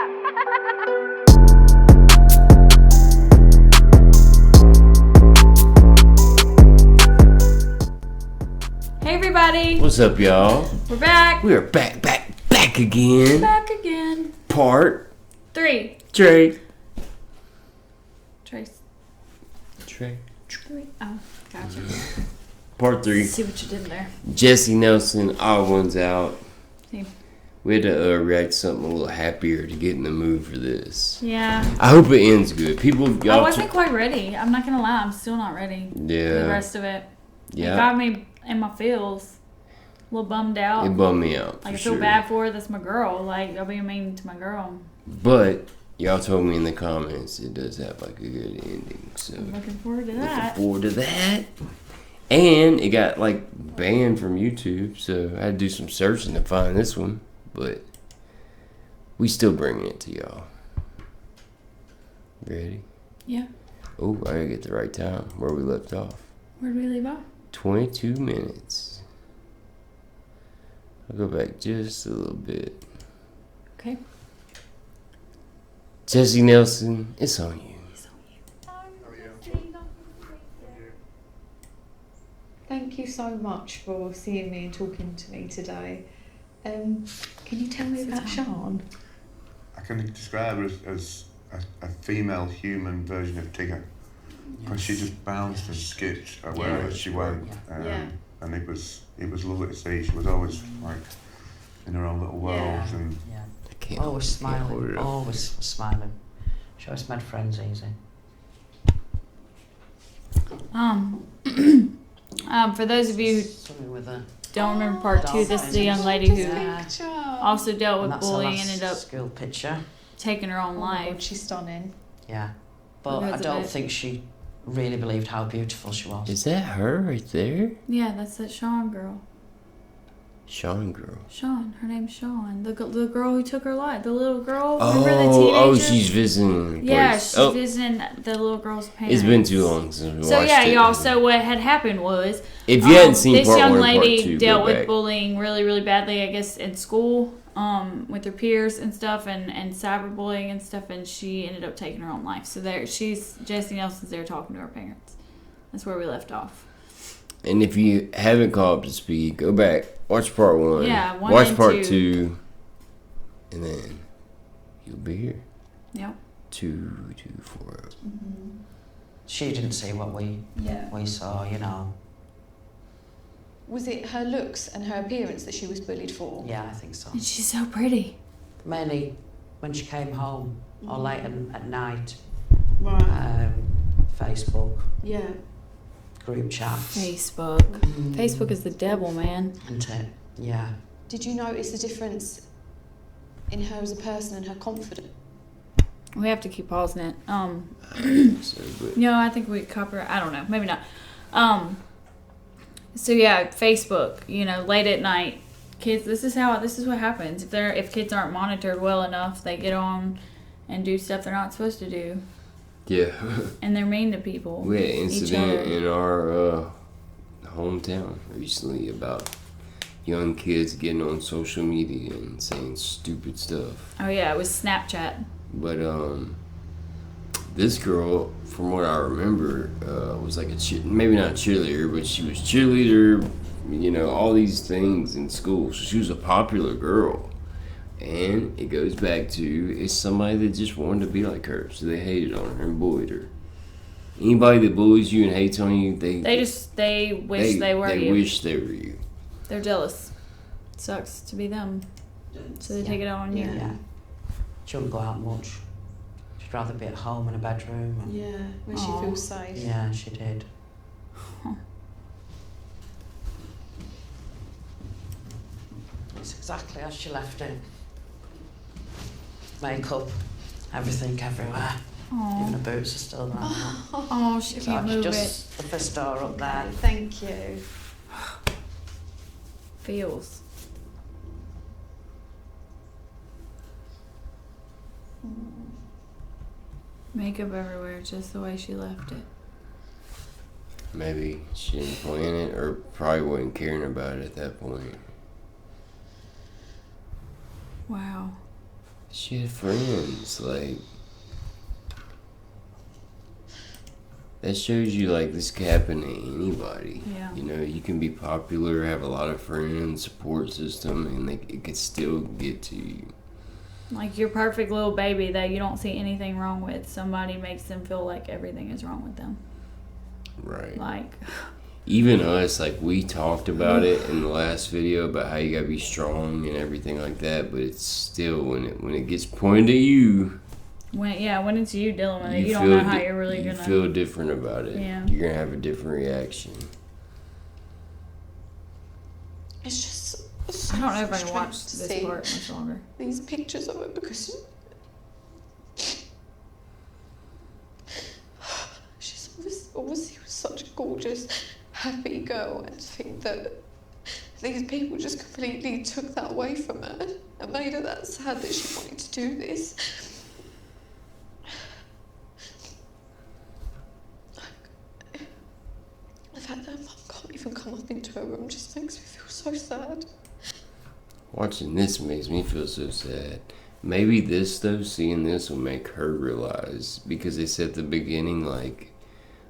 Hey everybody! What's up, y'all? We're back! We are back again. Back again. Part 3. Trey. Trace. Trey. 3. Oh, gotcha. Part 3. See what you did there. Jesy Nelson, odd one's out. See. We had to react to something a little happier to get in the mood for this. Yeah. I hope it ends good. Y'all I wasn't quite ready. I'm not gonna lie. I'm still not ready for the Yeah. rest of it. Yeah. It got me in my feels. A little bummed out. It bummed me out. Like, I for feel sure. bad for her. That's my girl. Like, I'll be mean to my girl. But y'all told me in the comments it does have like a good ending. So I'm looking forward to that. looking forward to that. And it got like banned from YouTube, so I had to do some searching to find this one. But we still bringing it to y'all. Ready? Yeah. Oh, I gotta get the right time where we left off. Where did we leave off? 22 minutes. I'll go back just a little bit. Okay. Jesy Nelson, it's on you. Thank you so much for seeing me and talking to me today. Can you tell me about Sean? I can describe her as a female human version of Tigger. Because she just bounced and skipped wherever she went. And it was lovely to see. She was always like in her own little world. And Always smiling. Always smiling. She always made friends easy. For those of you who With a don't remember part 2, this is a young lady who also dealt and with that's her bullying last and ended up school picture. taking her own Oh my life. God, she's stunning. Yeah. But Because I of don't it. think she really believed how beautiful she was. Is that her right there? Yeah, that's that Sean girl. Sean girl. Sean, her name's Sean. The girl who took her life. The little girl. Remember the teenager? Oh, she's visiting. the Yeah, place. she's visiting the little girl's parents. It's been too long since we So watched yeah, it. y'all. So what had happened was, If you hadn't seen this part young 1 and part lady 2, dealt go with back. bullying really, really badly. I guess in school, with her peers and stuff, and cyberbullying and stuff, and she ended up taking her own life. So Jesy Nelson's there talking to her parents. That's where we left off. And if you haven't caught up to speed, go back, watch part 1. Yeah, 1 watch and part 2. 2, and then you'll be here. Yep. 2, 4. She didn't see what we saw, you know. Was it her looks and her appearance that she was bullied for? Yeah, I think so. And she's so pretty. Mainly when she came home or late at night. Right. Facebook, Yeah. group chats. Facebook. Facebook is the devil, man. And yeah. Did you notice the difference in her as a person and her confidence? We have to keep pausing it. So, but No, I think we copyright. I don't know. Maybe not. So yeah, Facebook. You know, late at night, kids. This is what happens if kids aren't monitored well enough. They get on and do stuff they're not supposed to do, yeah. and they're mean to people. We had an each incident other. in our hometown recently about young kids getting on social media and saying stupid stuff. Oh yeah, it was Snapchat. But this girl, from what I remember, was like maybe not a cheerleader, but she was cheerleader, you know, all these things in school. So she was a popular girl. And it goes back to, it's somebody that just wanted to be like her, so they hated on her and bullied her. Anybody that bullies you and hates on you, they wish they were They you. wish they were you. They're jealous. Sucks to be them. So they take it out on you. Yeah. She wouldn't go out much. She'd rather be at home in a bedroom. And Yeah, where she Aw. feels safe. yeah, she did. It's exactly as she left it. Makeup, everything everywhere. Even Oh, the boots are still there. oh, she So can't move it. just the first door up there. Thank you. Feels. Makeup everywhere, just the way she left it. Maybe she didn't plan it, or probably wasn't caring about it at that point. Wow. She had friends, like, that shows you, like, this could happen to anybody. Yeah. You know, you can be popular, have a lot of friends, support system, and it could still get to you. Like your perfect little baby that you don't see anything wrong with, somebody makes them feel like everything is wrong with them. Right. Like, even us, like, we talked about it in the last video about how you gotta be strong and everything like that, but it's still, when it gets pointed at you, when it's you dealing with it, you don't know how you're really you gonna feel different about it. Yeah. You're gonna have a different reaction. It's just so I don't know if I can frustrating watch to this see part much longer. these pictures of it because she's obviously was such a gorgeous, happy girl, and to think that these people just completely took that away from her and made her that sad that she wanted to do this. The fact that her mum can't even come up into her room just makes me feel so sad. Watching this makes me feel so sad. Maybe this, though, seeing this will make her realize, because they said at the beginning, like,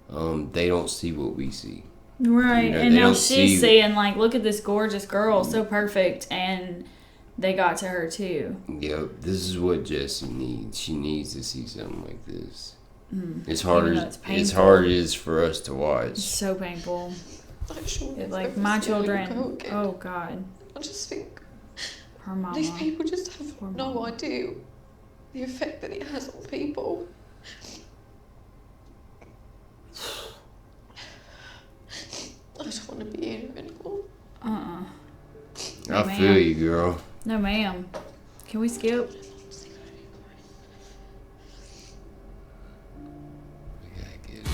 they don't see what we see. Right, You know, and they now don't she's see- seeing, like, look at this gorgeous girl, so perfect, and they got to her too. Yep, this is what Jesy needs. She needs to see something like this. Mm. It's hard Even though as it's it's painful. hard as for us to It's watch. so painful. Like, sure, Like my children. Oh God, I just think her mama. these people just have Poor no mama. idea the effect that it has on people. I don't want to be here anymore. No, I feel ma'am. you, girl. No, ma'am. Can we skip? We gotta get it.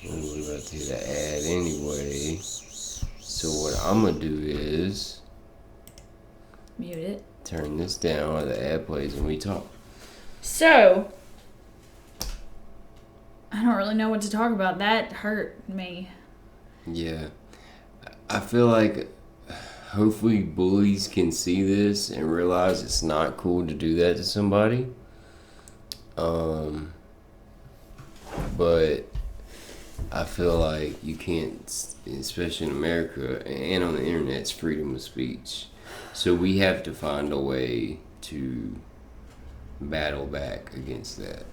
We're about to hit the ad anyway. So what I'm gonna do is Mute it. turn this down while the ad plays and we talk. So, I don't really know what to talk about. That hurt me. Yeah. I feel like hopefully bullies can see this and realize it's not cool to do that to somebody. But I feel like you can't, especially in America and on the internet, it's freedom of speech. So we have to find a way to battle back against that.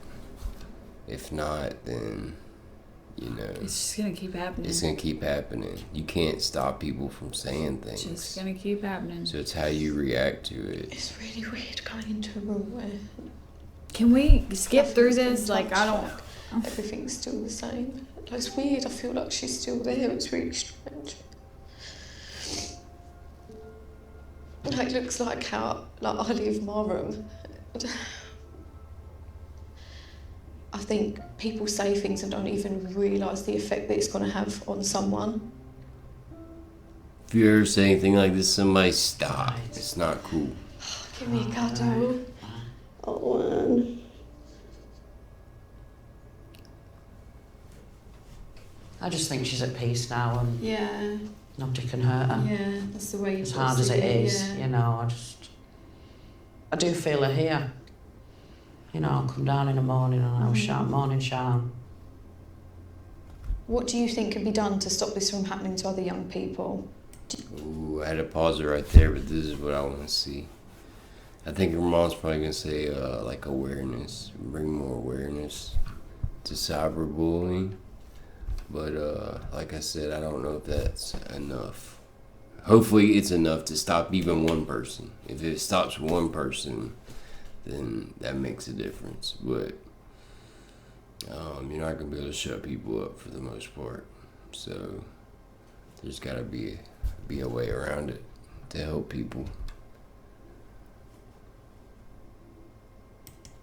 If not, then, you know, It's just gonna keep happening. it's gonna keep happening. You can't stop people from saying It's things. just gonna keep happening. So it's how you react to it. It's really weird going into a room where Can we skip through nothing's this? been Like, I touched, don't. everything's still the same. Like, it's weird. I feel like she's still there. It's really strange. Like, it looks like how I leave my room. I think people say things and don't even realise the effect that it's going to have on someone. If you ever say anything like this, somebody stop. It's not cool. Give me a cuddle. Oh, I just think she's at peace now and yeah, nobody can hurt her. yeah, that's the way you As hard as it is, you know, I do feel her here. You know, I'll come down in the morning and I'll shout, morning, Sean. What do you think can be done to stop this from happening to other young people? Ooh, I had to pause it right there, but this is what I want to see. I think her mom's probably going to say, like, awareness. Bring more awareness to cyberbullying. But, like I said, I don't know if that's enough. Hopefully it's enough to stop even one person. If it stops one person, then that makes a difference. But you're not going to be able to shut people up for the most part. So there's got to be a way around it to help people.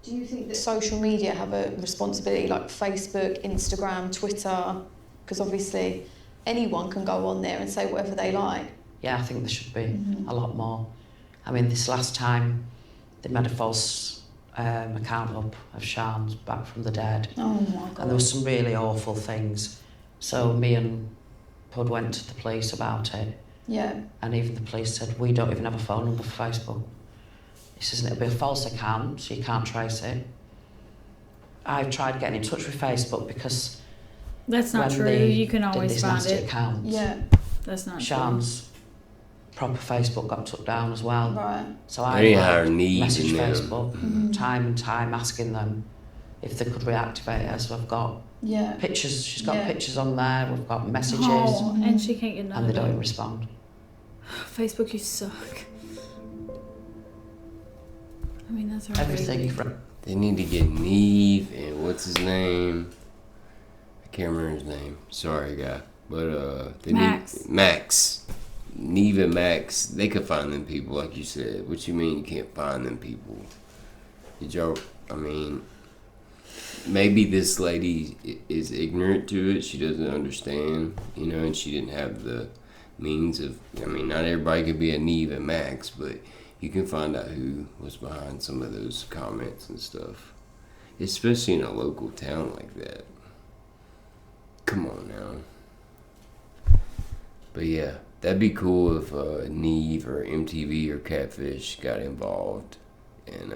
Do you think that social media have a responsibility, like Facebook, Instagram, Twitter? Because obviously anyone can go on there and say whatever they like. Yeah, I think there should be a lot more. I mean, this last time they made a false account up of Sean's back from the dead. Oh my God. And there was some really awful things. So me and Pud went to the police about it. Yeah. And even the police said, we don't even have a phone number for Facebook. He says it'll be a false account, so you can't trace it. I've tried getting in touch with Facebook because That's not true. You can always find it. Account, Yeah. That's not Sian's proper Facebook got took down as well. Right. So I messaged Facebook time and time asking them if they could reactivate it. So I've got pictures. She's got pictures on there. We've got messages. Oh, and she can't get none and of they it. don't respond. Facebook, you suck. I mean, that's right. Everything. They need to get Neve and what's his name? I can't remember his name. Sorry, guy. But they Max. need Max. Neve and Max. They could find them people, like you said. What you mean you can't find them people? Did y'all? I mean, maybe this lady is ignorant to it. She doesn't understand, you know, and she didn't have the means of. I mean, not everybody could be a Neve and Max, but you can find out who was behind some of those comments and stuff, especially in a local town like that. Come on now. But yeah, that'd be cool if Neve or MTV or Catfish got involved and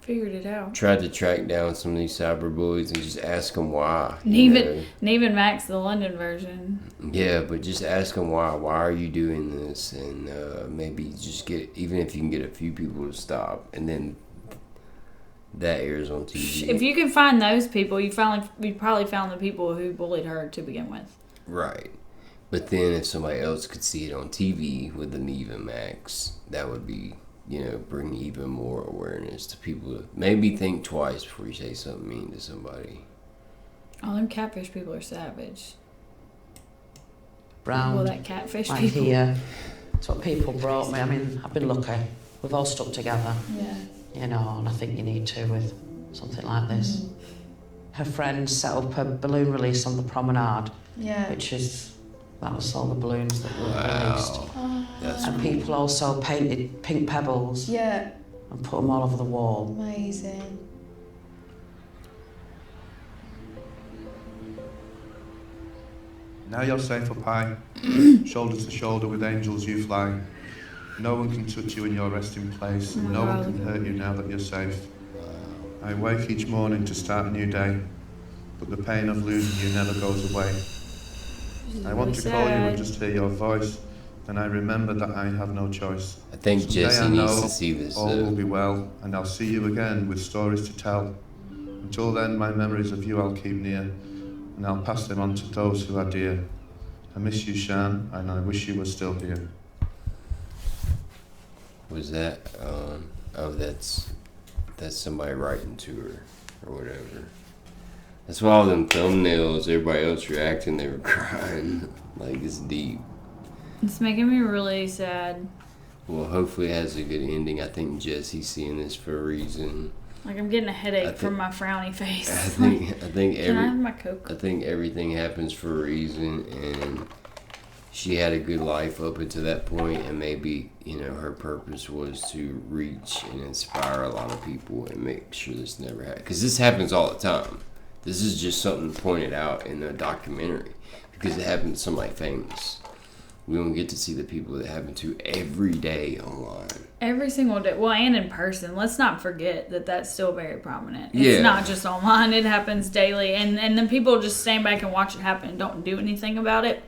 Figured it out. tried to track down some of these cyberbullies and just ask them why. Neve and Max, the London version. Yeah, but just ask them why. Why are you doing this? And maybe just get, even if you can get a few people to stop, and then that airs on TV. If you can find those people, you probably found the people who bullied her to begin with. Right. But then if somebody else could see it on TV with the Neve and Max, that would be, you know, bring even more awareness to people to maybe think twice before you say something mean to somebody. All them Catfish people are savage. Brown. Well, that Catfish Right people. here. That's what people brought me. I mean, I've been lucky. We've all stuck together. Yeah. You know, and I think you need to with something like this. Her friend set up a balloon release on the promenade, Yeah. that was all the balloons that were released. Wow. That's And cool. people also painted pink pebbles Yeah. and put them all over the wall. Amazing. Now you're safe up high, shoulder to shoulder with angels you fly. No one can touch you in your resting place, and no one can hurt you now that you're safe. I wake each morning to start a new day, but the pain of losing you never goes away. I want to call you and just hear your voice, and I remember that I have no choice. I think Someday Jesy I needs know to see this. all will be well, and I'll see you again with stories to tell. Until then, my memories of you I'll keep near, and I'll pass them on to those who are dear. I miss you, Shan, and I wish you were still here. Was that? That's somebody writing to her or whatever. That's why all them thumbnails, everybody else reacting, they were crying. Like, it's deep. It's making me really sad. Well, hopefully it has a good ending. I think Jesse's seeing this for a reason. Like, I'm getting a headache from my frowny face. I think Can I have my Coke? I think everything happens for a reason, and she had a good life up until that point, and maybe, you know, her purpose was to reach and inspire a lot of people and make sure this never happens. Because this happens all the time. This is just something pointed out in a documentary because it happened to somebody famous. We don't get to see the people that happen to every day online. Every single day. Well, and in person. Let's not forget that that's still very prominent. Yeah. It's not just online. It happens daily. And then people just stand back and watch it happen and don't do anything about it.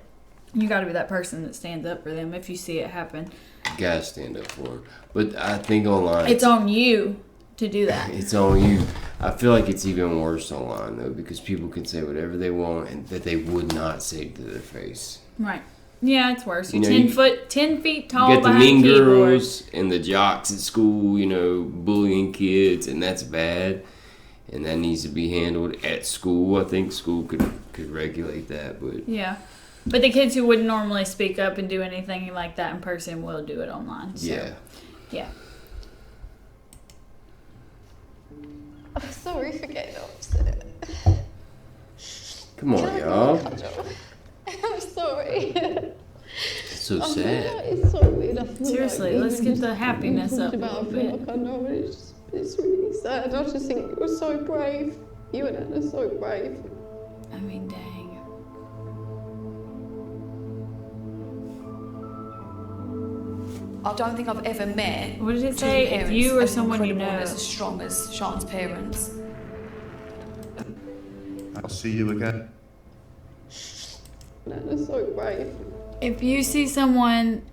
You got to be that person that stands up for them if you see it happen. You gotta stand up for them. But I think online... It's on you to do that. It's on you. I feel like it's even worse online, though, because people can say whatever they want and that they would not say to their face. Right. Yeah, it's worse. You're You know, 10 feet tall You got the behind mean a keyboard. girls and the jocks at school, you know, bullying kids, and that's bad. And that needs to be handled at school. I think school could regulate that, but... Yeah. But the kids who wouldn't normally speak up and do anything like that in person will do it online. So, Yeah. Yeah. I'm sorry for getting upset. Come on, y'all. I'm sorry. It's so I sad. know, it's so weird. I feel Seriously, like let's even get just the happiness talking up a about, little I feel bit. like I know it's really sad. I just think you were so brave. You and Anna are so brave. I mean, dang. I don't think I've ever met. What did it say? If you or someone you know as strong as Sean's parents. I'll see you again. Nana's so brave. If you see someone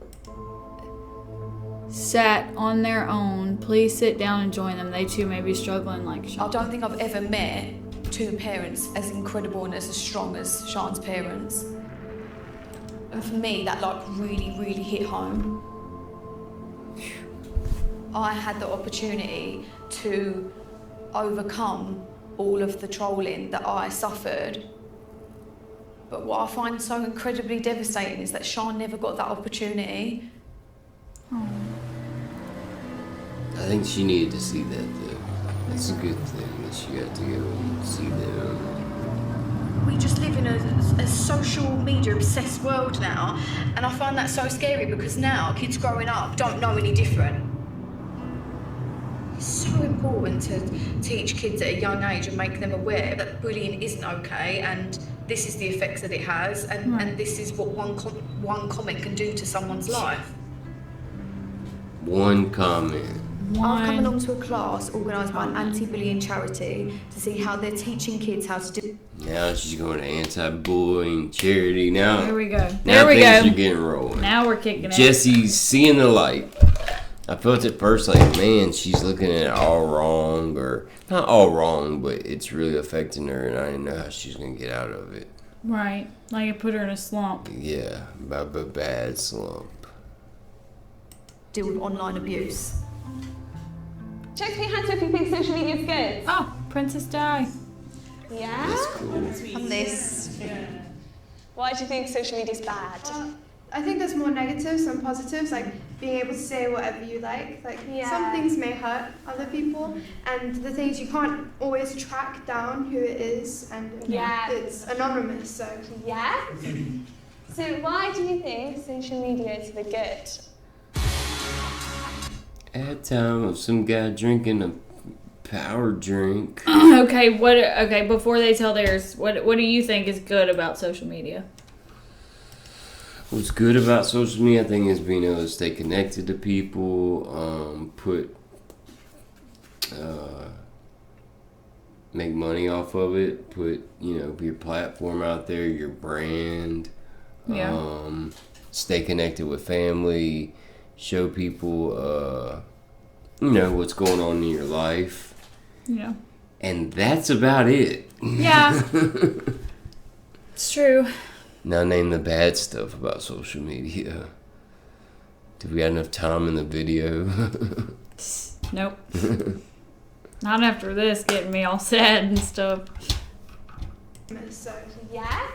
sat on their own, please sit down and join them. They too may be struggling like Sean. I don't think I've ever met two parents as incredible and as strong as Sean's parents. And for me, that like really, really hit home. I had the opportunity to overcome all of the trolling that I suffered. But what I find so incredibly devastating is that Sean never got that opportunity. Oh. I think she needed to see that though. That's a good thing that she got to go and see them. We just live in a social media obsessed world now, and I find that so scary because now kids growing up don't know any different. It's so important to teach kids at a young age and make them aware that bullying isn't okay, and this is the effects that it has, and this is what one comment can do to someone's life. One comment. I've come along to a class organised by an anti-bullying charity to see how they're teaching kids how to do. Now she's going to anti-bullying charity. Now There we go. Now There we things go. are getting rolling. Now we're kicking it. Jessy's seeing the light. I felt at first like, man, she's looking at it all wrong, or not all wrong, but it's really affecting her, and I didn't know how she's gonna get out of it. Right. Like it put her in a slump. Yeah, a bad slump. Deal with online abuse. Check your hands if you think social media is good. Oh, Princess Di. Yeah? That's cool. On this. Why do you think social media is bad? I think there's more negatives than positives, like being able to say whatever you like. Like some things may hurt other people, and the things you can't always track down who it is, and it's anonymous. So yeah. So why do you think social media is the good? At time of some guy drinking a power drink. Okay, before they tell theirs, what do you think is good about social media? What's good about social media, I think, is being able to stay connected to people, make money off of it, put, your platform out there, your brand, stay connected with family, show people, what's going on in your life. Yeah. And that's about it. Yeah. It's true. Now name the bad stuff about social media. Do we have enough time in the video? Nope. Not after this getting me all sad and stuff. So Yeah?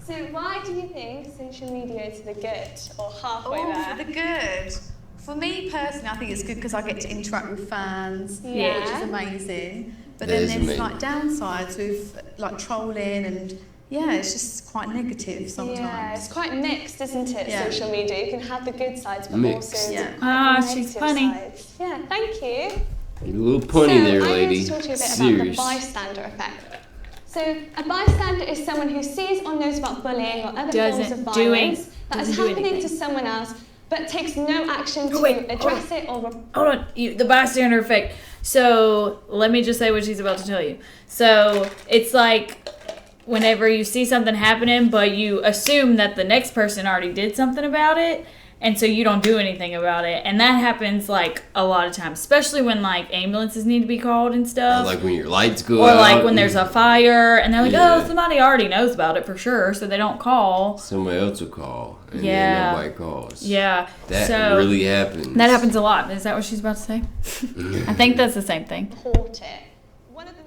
So why do you think social media is the good, or halfway there? For the good. For me personally, I think it's good because I get to interact with fans, which is amazing. But then there's like downsides with like trolling and it's just quite negative sometimes. Yeah, it's quite mixed, isn't it, social media? You can have the good sides, but also she's funny. sides. Yeah, thank you. You're a little punny there, lady. I'm going to talk to you a bit about the bystander effect. So a bystander is someone who sees or knows about bullying or other forms of violence that is happening to someone else, but takes no action to address it or... Hold on, the bystander effect. So let me just say what she's about to tell you. So it's like whenever you see something happening, but you assume that the next person already did something about it, and so you don't do anything about it. And that happens like a lot of times, especially when like ambulances need to be called and stuff. Or like when your lights go out. Or like when there's a fire and they're like, oh, somebody already knows about it for sure, so they don't call. Somebody else will call, and then nobody calls. Yeah. That really happens. That happens a lot. Is that what she's about to say? I think that's the same thing.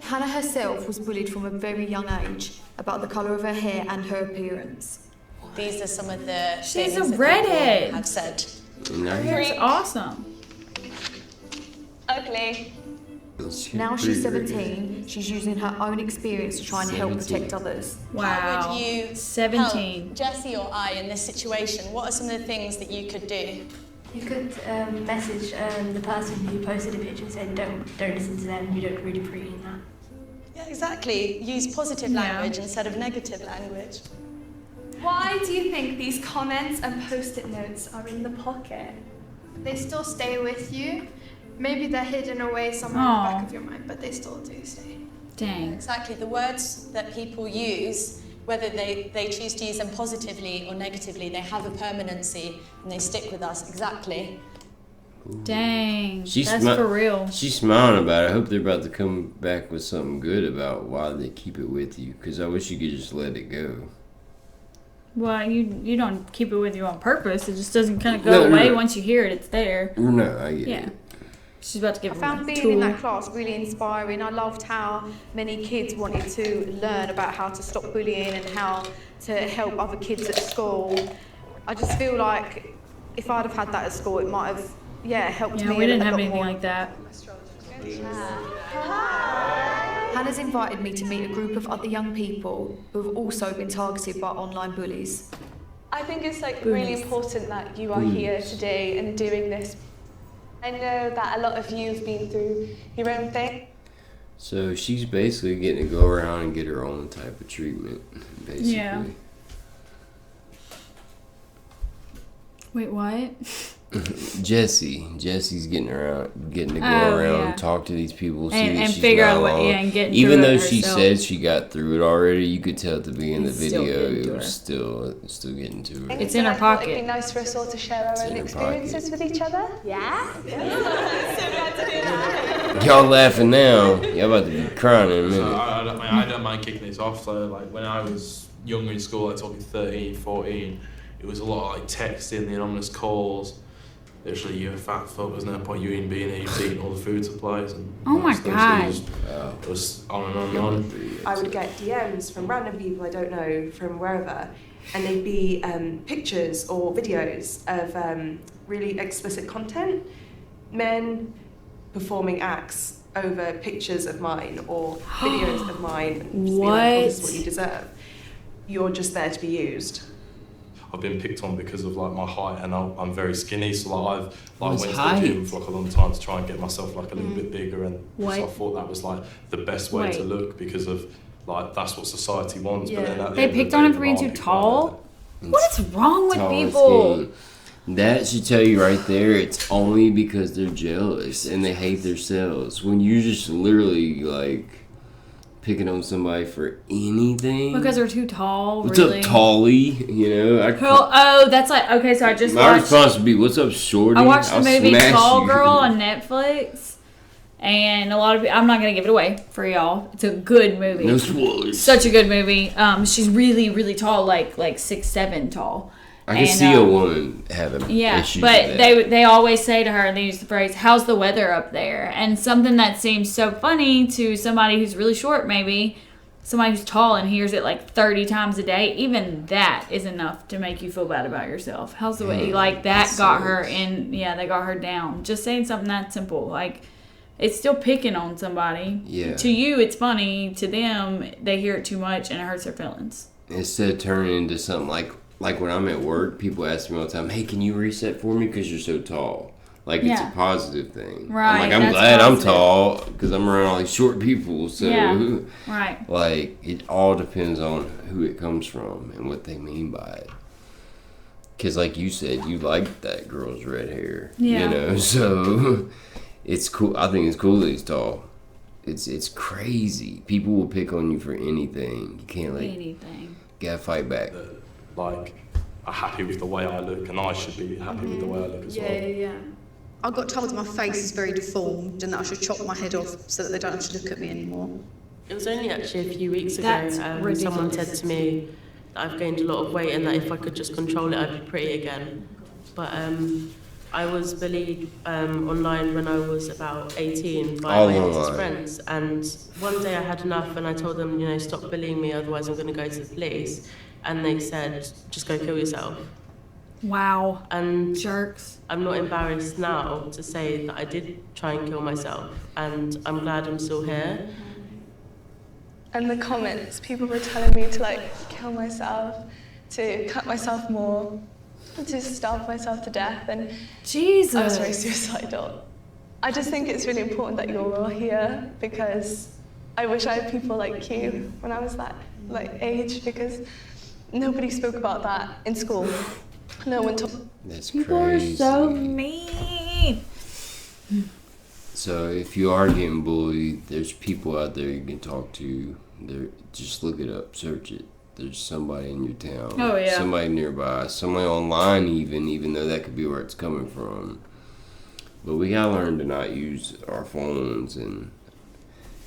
Hannah herself was bullied from a very young age about the colour of her hair and her appearance. These are some of the She's things a that redhead. people have said. Her hair's awesome. Ugly. Now she's 17, she's using her own experience to try and help protect others. Wow. How would you 17. help Jesy or I in this situation? What are some of the things that you could do? You could message the person who posted a picture and said, don't listen to them, you don't really appreciate that. Yeah, exactly. Use positive language instead of negative language. Why do you think these comments and post-it notes are in the pocket? they still stay with you. Maybe they're hidden away somewhere in the back of your mind, but they still do stay. Dang. Exactly. The words that people use, whether they choose to use them positively or negatively, they have a permanency and they stick with us. Exactly. Dang. That's for real. She's smiling about it. I hope they're about to come back with something good about why they keep it with you, because I wish you could just let it go. Well, you don't keep it with you on purpose. It just doesn't kind of go away once you hear it. It's there. No, I get it. She's about to give I found being in that class really inspiring. I loved how many kids wanted to learn about how to stop bullying and how to help other kids at school. I just feel like if I'd have had that at school, it might have, helped me. We didn't have anything like that. Hannah's invited me to meet a group of other young people who have also been targeted by online bullies. I think it's really important that you are here today and doing this. I know that a lot of you have been through your own thing. So she's basically getting to go around and get her own type of treatment, basically. Yeah. Get what? Jessy's getting to go around and talk to these people, see that she's figure not out what, alone. and get even though herself. she said she got through it already, you could tell at the beginning of the video it was still getting to her. It's in her pocket. It'd be nice for us all to share our own experiences with each other. Yeah. So glad to do that. Y'all laughing now. Y'all about to be crying in a minute. I don't mind kicking this off. So when I was younger in school, talking 13, 14, it was a lot of texting, the anonymous calls. Literally, you're a fat fuck, there's no point you even being here, you've eaten all the food supplies. And oh my God. It was on and on and on. I would get DMs from random people I don't know from wherever, and they'd be pictures or videos of really explicit content. Men performing acts over pictures of mine or videos of mine. And just be like, oh, this is what you deserve. You're just there to be used. I've been picked on because of my height, and I'm very skinny, so I've went to the gym for a long time to try and get myself a little bit bigger, and so I thought that was the best way to look because of that's what society wants. Yeah. But then they picked on him for being too tall. What is wrong with people? That should tell you right there, it's only because they're jealous and they hate themselves. When you're just literally picking on somebody for anything. Because they're too tall, what's really? Up, Tally? You know? That's okay, so I just my response would be, what's up, Shorty? I watched the movie Tall Girl on Netflix. And a lot of I'm not going to give it away for y'all. It's a good movie. No spoilers. Such a good movie. She's really, really tall, like 6'7" tall. I can see a woman having issues with that. they always say to her, and they use the phrase, how's the weather up there? And something that seems so funny to somebody who's really short, maybe, somebody who's tall and hears it 30 times a day, even that is enough to make you feel bad about yourself. How's the way? That got her in, they got her down. Just saying something that simple. It's still picking on somebody. Yeah. To you, it's funny. To them, they hear it too much and it hurts their feelings. Instead of turning into something like when I'm at work, people ask me all the time, hey, can you reset for me because you're so tall? It's a positive thing. Right. I'm glad positive. I'm tall because I'm around all these short people. So, right. It all depends on who it comes from and what they mean by it. Because like you said, you like that girl's red hair. Yeah. So it's cool. I think it's cool that he's tall. It's crazy. People will pick on you for anything. You can't anything. Gotta fight back. Are happy with the way I look, and I should be happy with the way I look as well. Yeah. I got told that my face is very deformed and that I should chop my head off so that they don't have to look at me anymore. It was only actually a few weeks ago someone said to me that I've gained a lot of weight and that if I could just control it, I'd be pretty again. But I was bullied online when I was about 18 by my oldest friends, and one day I had enough and I told them, stop bullying me, otherwise I'm going to go to the police. And they said, just go kill yourself. Wow. And jerks. I'm not embarrassed now to say that I did try and kill myself, and I'm glad I'm still here. And the comments, people were telling me to kill myself, to cut myself more, to starve myself to death, and Jesus. I was very suicidal. I just think it's really important that you're all here because I wish I had people like you when I was that age, because nobody spoke about that in school. No one told. That's People crazy. are so mean. So if you are getting bullied, there's people out there you can talk to. Just look it up, search it. There's somebody in your town. Oh, yeah. Somebody nearby. Somebody online even though that could be where it's coming from. But we gotta learn to not use our phones and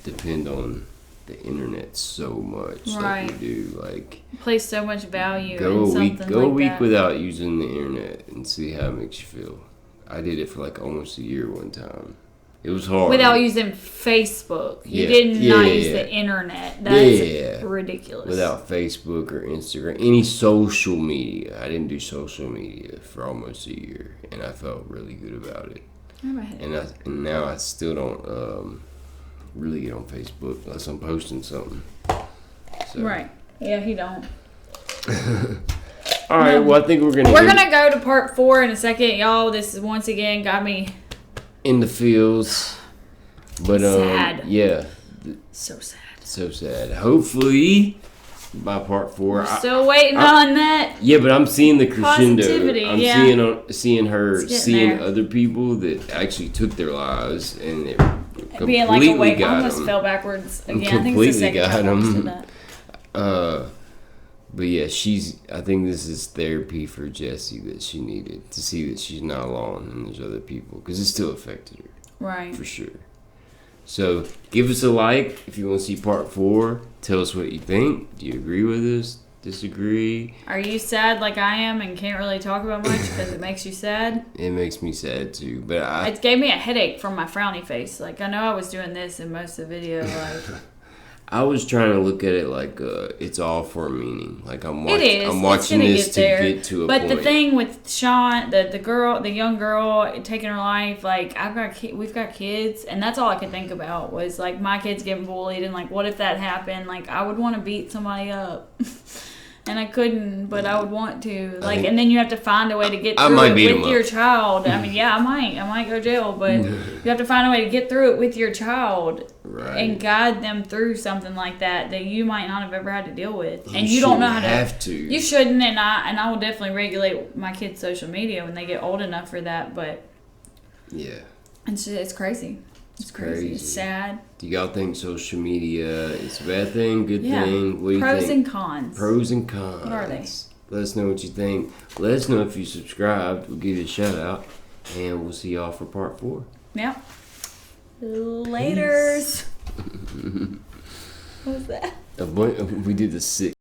depend on the internet so much Right. like we do. Like, Place so much value go in a something week, go a like week that. without using the internet and see how it makes you feel. I did it for like almost a year one time. It was hard. Without using Facebook. You Yeah. did Yeah, not yeah, use yeah. the internet. That's ridiculous. Without Facebook or Instagram, any social media. I didn't do social media for almost a year, and I felt really good about it. And now I still don't really get on Facebook unless I'm posting something. So. Right. Yeah, he don't. All right. Well, I think we're gonna go to part 4 in a second, y'all. This is once again got me in the feels, but sad. Yeah. So sad. So sad. Hopefully, by part 4, We're still waiting on that. Yeah, but I'm seeing the crescendo. Positivity, I'm yeah. seeing her seeing there. other people that actually took their lives and it Being like completely awake, I got almost them. fell backwards again. Completely I think it's the second got time I them. said that. But yeah, I think this is therapy for Jesy that she needed to see that she's not alone and there's other people because it still affected her. Right. For sure. So give us a like if you want to see part 4. Tell us what you think. Do you agree with us? Disagree? Are you sad like I am and can't really talk about much because it makes you sad? It makes me sad too, but It gave me a headache from my frowny face. Like, I know I was doing this in most of the video. Like, I was trying to look at it like it's all for a meaning. Like I'm it's watching gonna this get to there. get to a but point. But the thing with Sean, the young girl taking her life, like we've got kids, and that's all I could think about was like my kids getting bullied, and like what if that happened? Like I would want to beat somebody up. And I couldn't, but I would want to. Like, and then you have to find a way to get through it with your child. I mean, yeah, I might go to jail, but you have to find a way to get through it with your child and guide them through something like that you might not have ever had to deal with, and you don't know how to. Have to. You shouldn't, and I will definitely regulate my kids' social media when they get old enough for that. But yeah, it's crazy. It's crazy. It's sad. Do y'all think social media is a bad thing, good thing? What do you Pros think? and cons. Pros and cons. What are they? Let us know what you think. Let us know if you subscribed. We'll give you a shout out. And we'll see y'all for part 4. Yep. Laters. What was that? We did the 6.